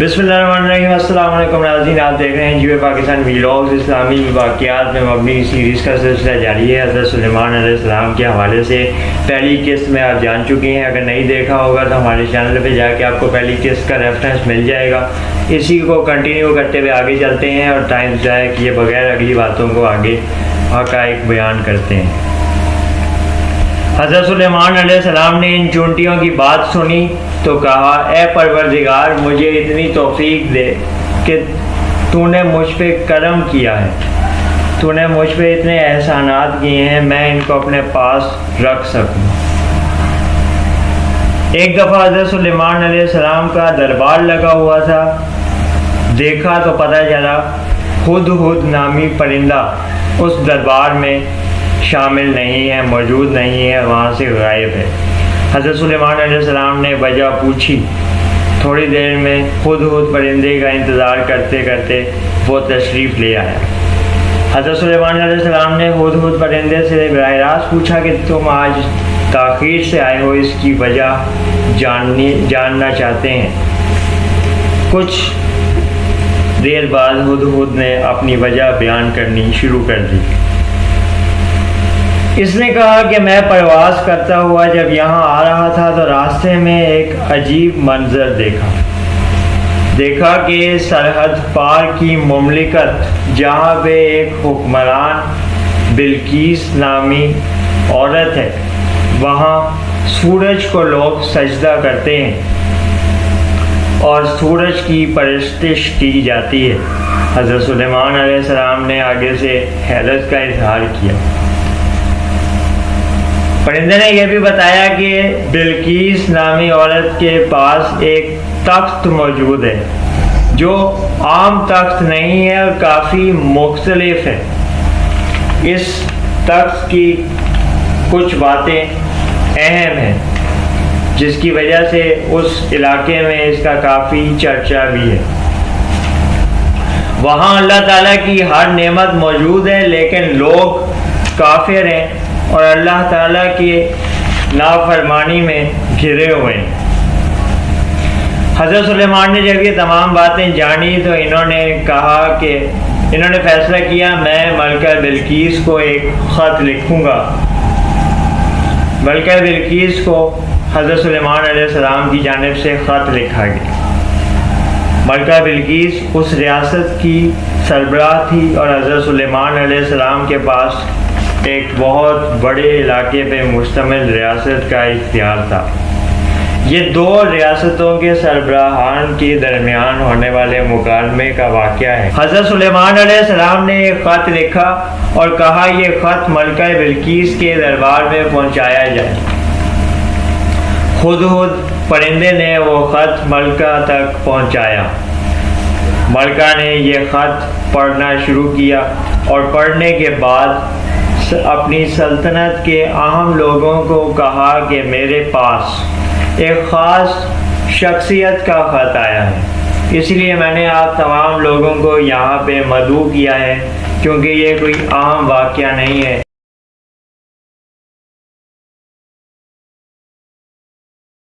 بسم اللہ الرحمن الرحیم۔ السلام علیکم ناظرین، آپ دیکھ رہے ہیں جیو پاکستان ویلاگز اسلامی واقعات میں مبنی سیریز کا سلسلہ جاری ہے۔ حضرت سلیمان علیہ السلام کے حوالے سے پہلی قسط میں آپ جان چکے ہیں، اگر نہیں دیکھا ہوگا تو ہمارے چینل پہ جا کے آپ کو پہلی قسط کا ریفرنس مل جائے گا۔ اسی کو کنٹینیو کرتے ہوئے آگے چلتے ہیں اور ٹائم ضائع کیے بغیر اگلی باتوں کو آگے حقائق بیان کرتے ہیں۔ حضرت سلیمان علیہ السلام نے ان چونٹیوں کی بات سنی تو کہا، اے پروردگار، مجھے اتنی توفیق دے کہ تو نے مجھ پہ کرم کیا ہے، تو نے مجھ پہ اتنے احسانات کیے ہیں، میں ان کو اپنے پاس رکھ سکوں۔ ایک دفعہ حضرت سلیمان علیہ السلام کا دربار لگا ہوا تھا، دیکھا تو پتہ چلا ہدہد نامی پرندہ اس دربار میں شامل نہیں ہے، موجود نہیں ہے، وہاں سے غائب ہے۔ حضرت سلیمان علیہ السلام نے وجہ پوچھی، تھوڑی دیر میں ہدہد پرندے کا انتظار کرتے کرتے وہ تشریف لے آیا۔ حضرت سلیمان علیہ السلام نے ہدہد پرندے سے براہ راست پوچھا کہ تم آج تاخیر سے آئے ہو، اس کی وجہ جاننا چاہتے ہیں۔ کچھ دیر بعد ہدہد نے اپنی وجہ بیان کرنی شروع کر دی۔ اس نے کہا کہ میں پرواز کرتا ہوا جب یہاں آ رہا تھا تو راستے میں ایک عجیب منظر دیکھا کہ سرحد پار کی مملکت جہاں پہ ایک حکمران بلقیس نامی عورت ہے، وہاں سورج کو لوگ سجدہ کرتے ہیں اور سورج کی پرستش کی جاتی ہے۔ حضرت سلیمان علیہ السلام نے آگے سے حیرت کا اظہار کیا۔ پرندے نے یہ بھی بتایا کہ بلقیس نامی عورت کے پاس ایک تخت موجود ہے جو عام تخت نہیں ہے اور کافی مختلف ہے۔ اس تخت کی کچھ باتیں اہم ہیں جس کی وجہ سے اس علاقے میں اس کا کافی چرچا بھی ہے۔ وہاں اللہ تعالیٰ کی ہر نعمت موجود ہے، لیکن لوگ کافر ہیں اور اللہ تعالیٰ کی نافرمانی میں گھرے ہوئے ہیں۔ حضرت سلیمان نے جب یہ تمام باتیں جانی تو انہوں نے فیصلہ کیا، میں ملکہ بلقیس کو ایک خط لکھوں گا۔ ملکہ بلقیس کو حضرت سلیمان علیہ السلام کی جانب سے خط لکھا گیا۔ ملکہ بلقیس اس ریاست کی سربراہ تھی اور حضرت سلیمان علیہ السلام کے پاس ایک بہت بڑے علاقے پہ مشتمل ریاست کا اختیار تھا۔ یہ دو ریاستوں کے سربراہان کے درمیان ہونے والے مکالمے کا واقعہ ہے۔ حضرت سلیمان علیہ السلام نے ایک خط لکھا اور کہا یہ خط ملکہ بلقیس کے دربار میں پہنچایا جائے۔ ہدہد پرندے نے وہ خط ملکہ تک پہنچایا۔ ملکہ نے یہ خط پڑھنا شروع کیا اور پڑھنے کے بعد اپنی سلطنت کے اہم لوگوں کو کہا کہ میرے پاس ایک خاص شخصیت کا خط آیا ہے، اس لیے میں نے آپ تمام لوگوں کو یہاں پہ مدعو کیا ہے، کیونکہ یہ کوئی عام واقعہ نہیں ہے،